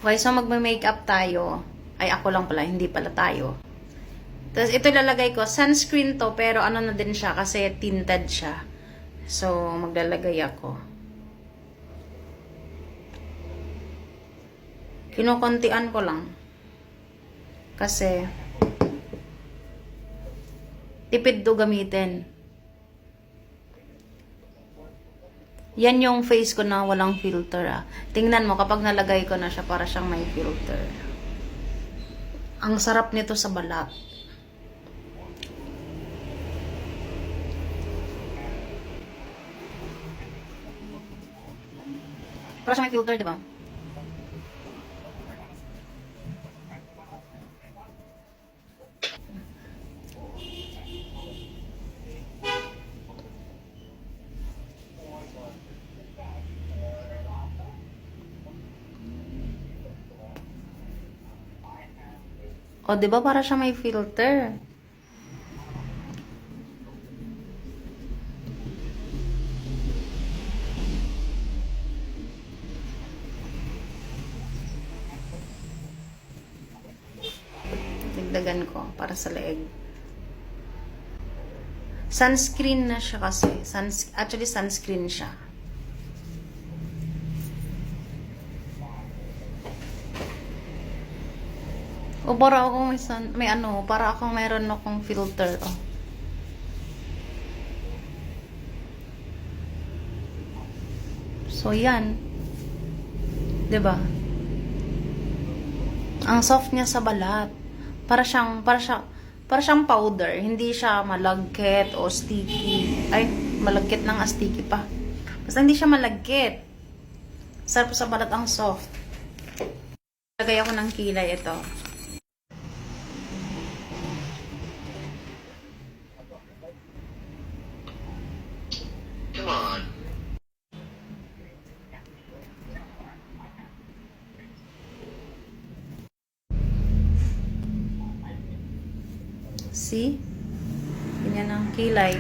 Okay, so magme-makeup tayo. Ay, ako lang pala, hindi pala tayo. Tapos ito lalagay ko, sunscreen to, pero ano na din siya kasi tinted siya. So, maglalagay ako. Kinukuntian ko lang. Kasi, tipid do gamitin. Yan yung face ko na walang filter ah. Tingnan mo, kapag nalagay ko na siya, para siyang may filter. Ang sarap nito sa balat. Para siyang may filter, di ba? O, di ba para siya may filter? Dagdagan ko para sa leeg. Sunscreen na siya kasi. Actually, sunscreen siya. O para akong may ano, para akong meron akong filter. Oh. So, yan. 'Di ba? Ang soft niya sa balat. Para siyang powder. Hindi siya malagkit o sticky. Ay, malagkit na nga, sticky pa. Basta hindi siya malagkit. Sarap sa balat, ang soft. Lagay ako ng kilay ito. Come on. See? Ganyan ang kilay.